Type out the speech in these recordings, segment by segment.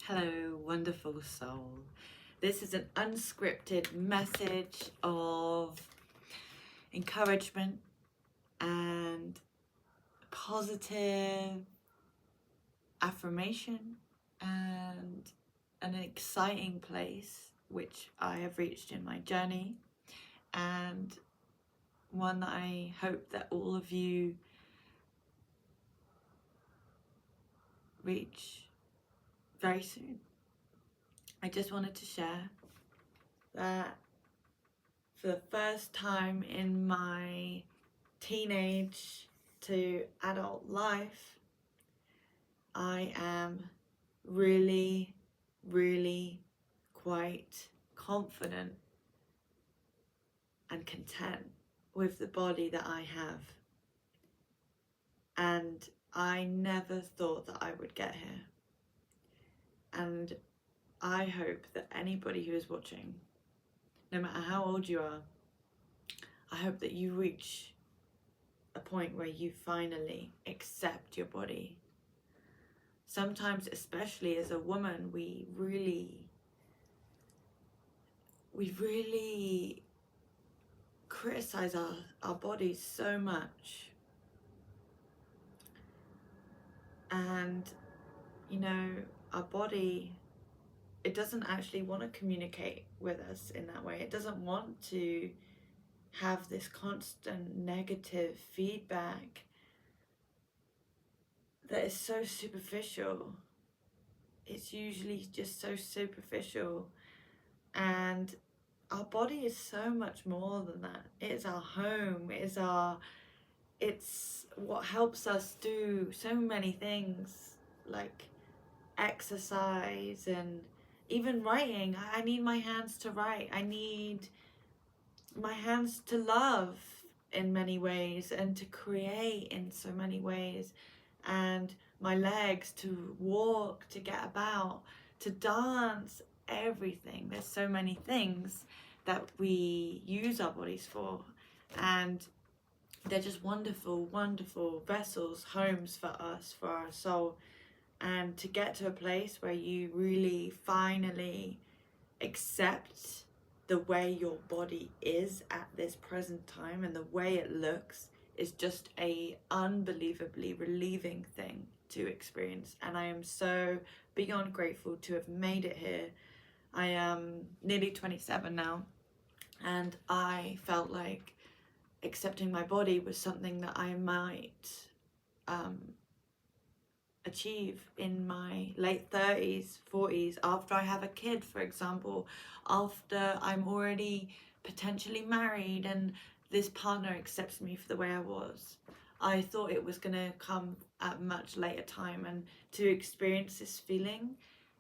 Hello, wonderful soul. This is an unscripted message of encouragement and positive affirmation and an exciting place which I have reached in my journey, and one that I hope that all of you reach very soon. I just wanted to share that for the first time in my teenage to adult life, I am really, really quite confident and content with the body that I have. And I never thought that I would get here. And I hope that anybody who is watching, no matter how old you are, I hope that you reach a point where you finally accept your body. Sometimes, especially as a woman, we really criticize our bodies so much. And, you know, our body, it doesn't actually want to communicate with us in that way. It doesn't want to have this constant negative feedback that is so superficial. It's usually just so superficial. And our body is so much more than that. It is our home. It's what helps us do so many things, like exercise and even writing. I need my hands to write. I need my hands to love in many ways and to create in so many ways, and my legs to walk, to get about, to dance, everything. There's so many things that we use our bodies for, and they're just wonderful, wonderful vessels, homes for us, for our soul. And to get to a place where you really finally accept the way your body is at this present time and the way it looks is just a unbelievably relieving thing to experience. And I am so beyond grateful to have made it here. I am nearly 27 now, and I felt like accepting my body was something that I might achieve in my late 30s, 40s, after I have a kid, for example, after I'm already potentially married and this partner accepts me for the way I was. I thought it was going to come at a much later time, and to experience this feeling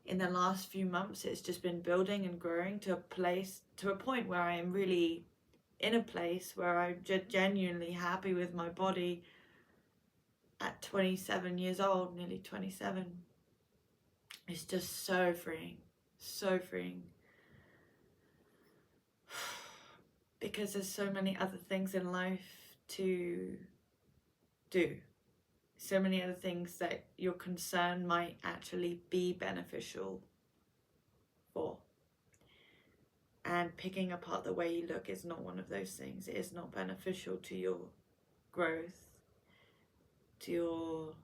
in the last few months, it's just been building and growing to a point where I am really in a place where I'm genuinely happy with my body at 27 years old, nearly 27. It's just so freeing, so freeing. Because there's so many other things in life to do. So many other things that your concern might actually be beneficial for. And picking apart the way you look is not one of those things. It is not beneficial to your growth, to your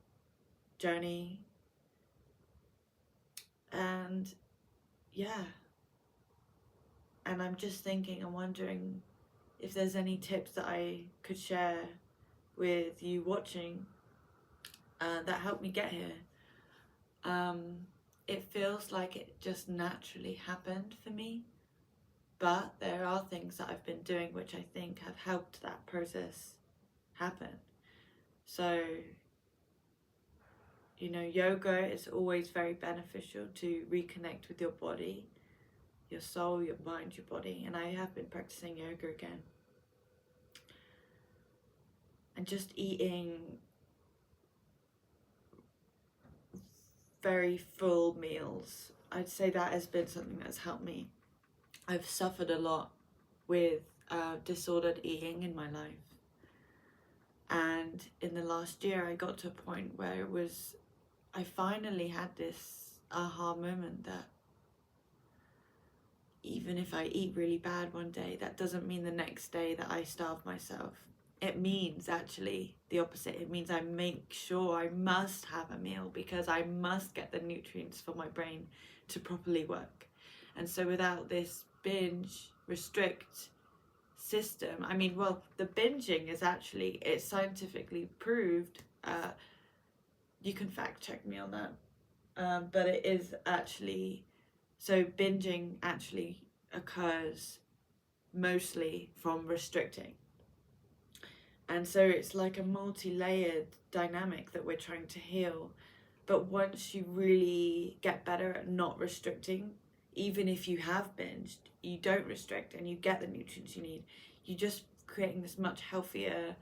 journey. And yeah. And I'm just thinking and wondering if there's any tips that I could share with you watching that helped me get here. It feels like it just naturally happened for me, but there are things that I've been doing which I think have helped that process happen. So, you know, yoga is always very beneficial to reconnect with your body, your soul, your mind, your body. And I have been practicing yoga again. And just eating very full meals. I'd say that has been something that's helped me. I've suffered a lot with disordered eating in my life. And in the last year, I got to a point where I finally had this aha moment that even if I eat really bad one day, that doesn't mean the next day that I starve myself. It means actually the opposite. It means I make sure I must have a meal because I must get the nutrients for my brain to properly work. And so without this binge, restrict system, I mean, well, the binging is actually, it's scientifically proved. You can fact check me on that. But it is actually, so binging actually occurs mostly from restricting. And so it's like a multi-layered dynamic that we're trying to heal. But once you really get better at not restricting, even if you have binged, you don't restrict and you get the nutrients you need, you're just creating this much healthier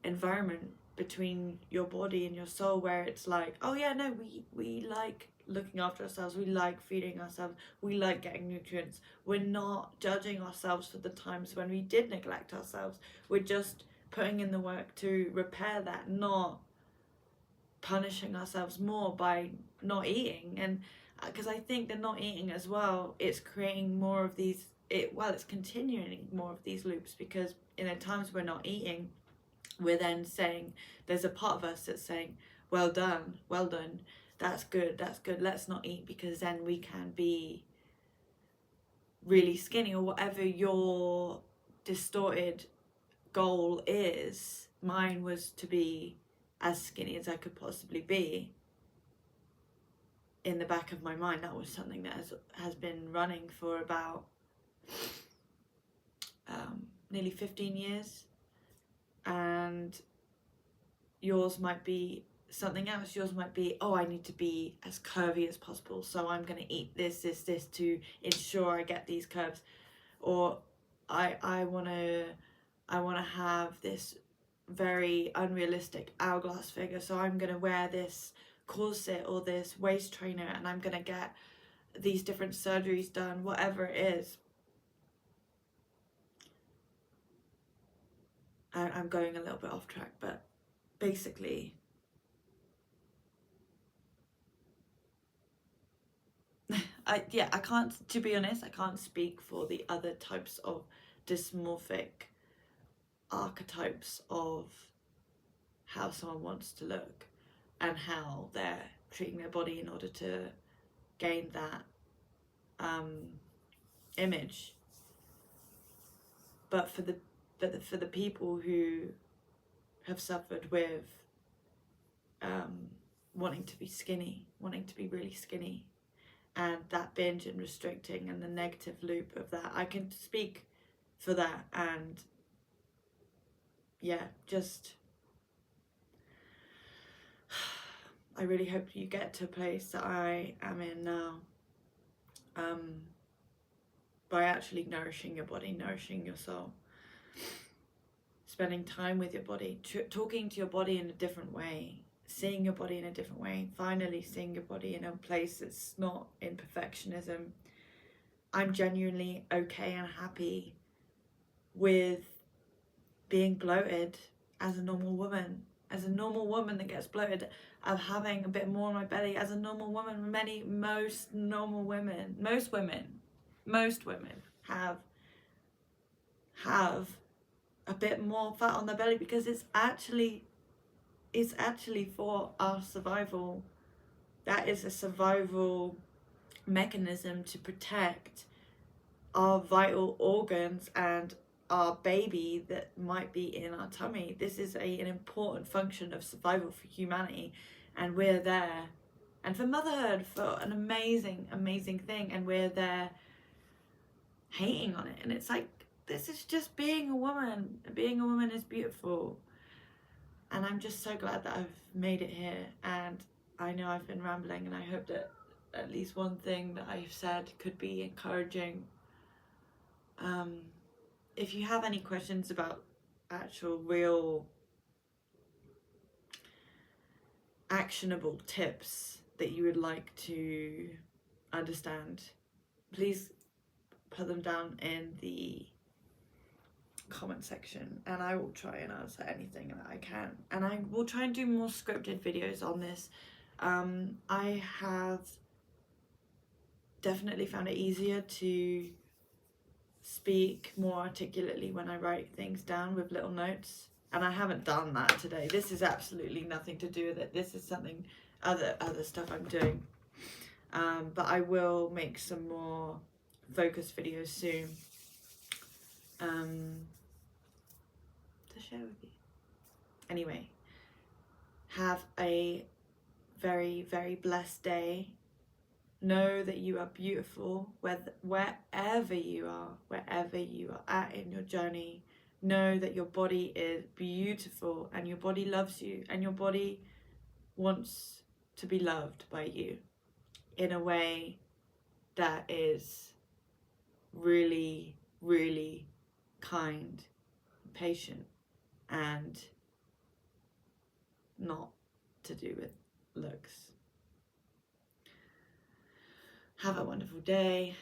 environment between your body and your soul, where it's like, oh yeah, no, we like looking after ourselves, we like feeding ourselves, we like getting nutrients. We're not judging ourselves for the times when we did neglect ourselves. We're just putting in the work to repair that, not punishing ourselves more by not eating. And because I think that not eating as well, it's creating more of these, it's continuing more of these loops, because in the times we're not eating, we're then saying, there's a part of us that's saying, well done, that's good, let's not eat, because then we can be really skinny, or whatever your distorted goal is. Mine was to be as skinny as I could possibly be. In the back of my mind, that was something that has been running for about nearly 15 years. And yours might be something else. Yours might be, oh, I need to be as curvy as possible, so I'm going to eat this to ensure I get these curves. Or I want to have this very unrealistic hourglass figure, so I'm going to wear this corset or this waist trainer, and I'm going to get these different surgeries done, whatever it is. I'm going a little bit off track, but basically, I can't, to be honest, I can't speak for the other types of dysmorphic archetypes of how someone wants to look and how they're treating their body in order to gain that image. But for the people who have suffered with wanting to be skinny, wanting to be really skinny, and that binge and restricting and the negative loop of that, I can speak for that. And yeah, just I really hope you get to a place that I am in now, by actually nourishing your body, nourishing your soul, spending time with your body, talking to your body in a different way, seeing your body in a different way, finally seeing your body in a place that's not in perfectionism. I'm genuinely okay and happy with being bloated as a normal woman that gets bloated, of having a bit more on my belly as a normal woman. Most women have a bit more fat on their belly, because it's actually for our survival. That is a survival mechanism to protect our vital organs and our baby that might be in our tummy. This is an important function of survival for humanity, and we're there. And for motherhood, for an amazing thing, and we're there hating on it. And it's like, this is just being a woman. Being a woman is beautiful. And I'm just so glad that I've made it here. And I know I've been rambling, and I hope that at least one thing that I've said could be encouraging. If you have any questions about actual real actionable tips that you would like to understand, please put them down in the comment section, and I will try and answer anything that I can. And I will try and do more scripted videos on this. I have definitely found it easier to speak more articulately when I write things down with little notes. And I haven't done that today. This is absolutely nothing to do with it. This is something, other stuff I'm doing. But I will make some more focus videos soon to share with you. Anyway, have a very, very blessed day. Know that you are beautiful wherever you are at in your journey. Know that your body is beautiful and your body loves you and your body wants to be loved by you in a way that is really, really kind, patient, and not to do with looks. Have a wonderful day.